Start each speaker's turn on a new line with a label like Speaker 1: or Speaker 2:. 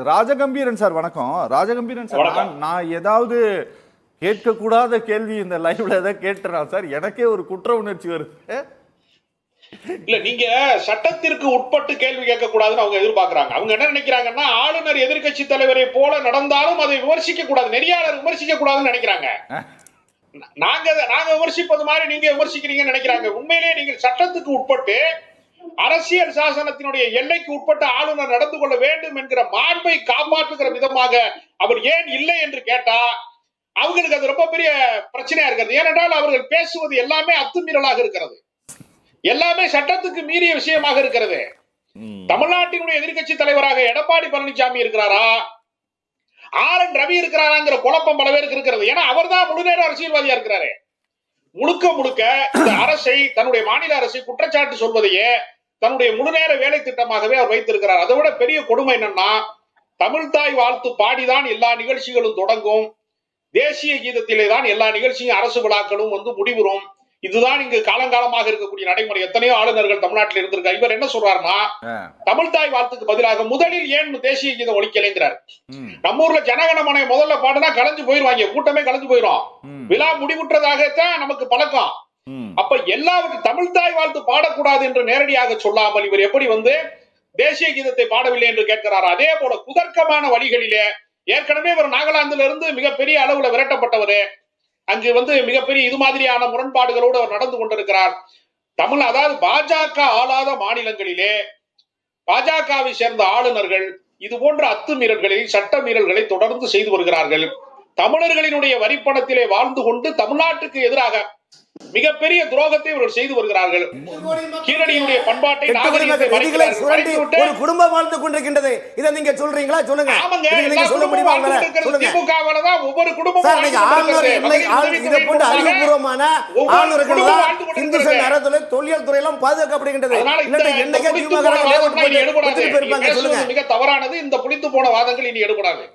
Speaker 1: Rajagambhiran sir வணக்கம். Rajagambhiran sir, நான் ஏதாவது கேட்கக்கூடாத கேள்வி இந்த லைவ்ல ஏதாவது கேட்டுறான் சார், எனக்கே ஒரு குற்ற உணர்ச்சி வருது.
Speaker 2: இல்ல, நீங்க சட்டத்திற்கு உட்பட்டு கேள்வி கேட்க கூடாதுன்னு அவங்க எதிர்பார்க்கறாங்க. அவங்க என்ன நினைக்கிறாங்கன்னா, ஆளுநர் எதிர்கட்சி தலைவரை போல நடந்தாலும் அதை விமர்சிக்க கூடாது, நெறியாளர் விமர்சிக்க கூடாதுன்னு நினைக்கிறாங்க. நாங்க விமர்சிப்பது மாதிரி நீங்க விமர்சிக்கிறீங்கன்னு நினைக்கிறாங்க. உண்மையிலேயே நீங்கள் சட்டத்துக்கு உட்பட்டு அரசியல் சாசனத்தினுடைய எல்லைக்கு உட்பட்ட ஆளுநர் நடந்து கொள்ள வேண்டும் என்கிற மாண்பை காப்பாற்றுகிற விதமாக அவர் ஏன் இல்லை என்று கேட்டா அவங்களுக்கு அது ரொம்ப பெரிய பிரச்சனையா இருக்கிறது. ஏனென்றால் அவர்கள் பேசுவது எல்லாமே அத்துமீறலாக இருக்கிறது, எல்லாமே சட்டத்துக்கு மீறிய விஷயமாக இருக்கிறது. தமிழ்நாட்டினுடைய எதிர்கட்சி தலைவராக எடப்பாடி பழனிசாமி இருக்கிறாரா, RN ரவி இருக்கிறாராங்கிற குழப்பம் பல பேருக்கு இருக்கிறது. ஏன்னா அவர் தான் முழு நேர அரசியல்வாதியா இருக்கிறாரு. முழுக்க முழுக்க இந்த அரசை, தன்னுடைய மாநில அரசை குற்றச்சாட்டு சொல்வதையே தன்னுடைய முழு நேர வேலை திட்டமாகவே அவர் வைத்திருக்கிறார். அதை விட பெரிய கொடுமை என்னன்னா, தமிழ்தாய் வாழ்த்து பாடிதான் எல்லா நிகழ்ச்சிகளும் தொடங்கும், தேசிய கீதத்திலே தான் எல்லா நிகழ்ச்சியும் அரசு விழாக்களும் முடிவுறும். இதுதான் இங்கு காலங்காலமாக இருக்கக்கூடிய நடைமுறை. எத்தனையோ ஆளுநர்கள் தமிழ்நாட்டில் இருந்திருக்காரு. இவர் என்ன சொல்றாருன்னா, தமிழ்தாய் வாழ்த்துக்கு பதிலாக முதலில் ஏன் தேசிய கீதம் ஒழிக்கலைங்கிறார். நம்ம ஊர்ல ஜனகணமனை முதல்ல பாடுனா கலைஞ்சு போயிருவாங்க, கூட்டமே கலைஞ்சு போயிடும். விழா முடிவுற்றதாகத்தான் நமக்கு பழக்கம். அப்ப எல்லாவற்றும் தமிழ்தாய் வாழ்த்து பாடக்கூடாது என்று நேரடியாக சொல்லாமல் இவர் எப்படி தேசிய கீதத்தை பாடவில்லை என்று கேட்கிறார். அதே போல குதர்க்கமான வழிகளிலே ஏற்கனவே இவர் நாகாலாந்துல இருந்து மிகப்பெரிய அளவுல விரட்டப்பட்டவர், அங்கு மிகப்பெரிய இது மாதிரியான முரண்பாடுகளோடு அவர் நடந்து கொண்டிருக்கிறார். அதாவது பாஜக ஆளாத மாநிலங்களிலே பாஜகவை சேர்ந்த ஆளுநர்கள் இது போன்ற அத்துமீறல்களை, சட்ட மீறல்களை தொடர்ந்து செய்து வருகிறார்கள். தமிழர்களினுடைய வரிப்பணத்திலே வாழ்ந்து கொண்டு தமிழ்நாட்டுக்கு எதிராக மிகப்பெரிய துரோகத்தை இவர்கள் செய்து வருகிறார்கள். கீழடியினுடைய பண்பாட்டை
Speaker 3: ஒரு குடும்பம் வாழ்ந்து கொண்டிருக்கின்றது. இதை நீங்க சொல்றீங்களா? சொல்லுங்க. நீங்க சொல்ல முடியுமா?
Speaker 2: திமுகவால தான் ஒவ்வொரு குடும்பமும்
Speaker 3: இதை போன்ற அறிவுபூர்வமான ஆளுநர்கள் இந்து சமய அறத்துறை, தொல்லியல் துறையெல்லாம் பாதுகாக்கப்படுகின்றது.
Speaker 2: மிக தவறானது. இந்த புளித்து போன வாதங்கள் இனி எடுபடாது.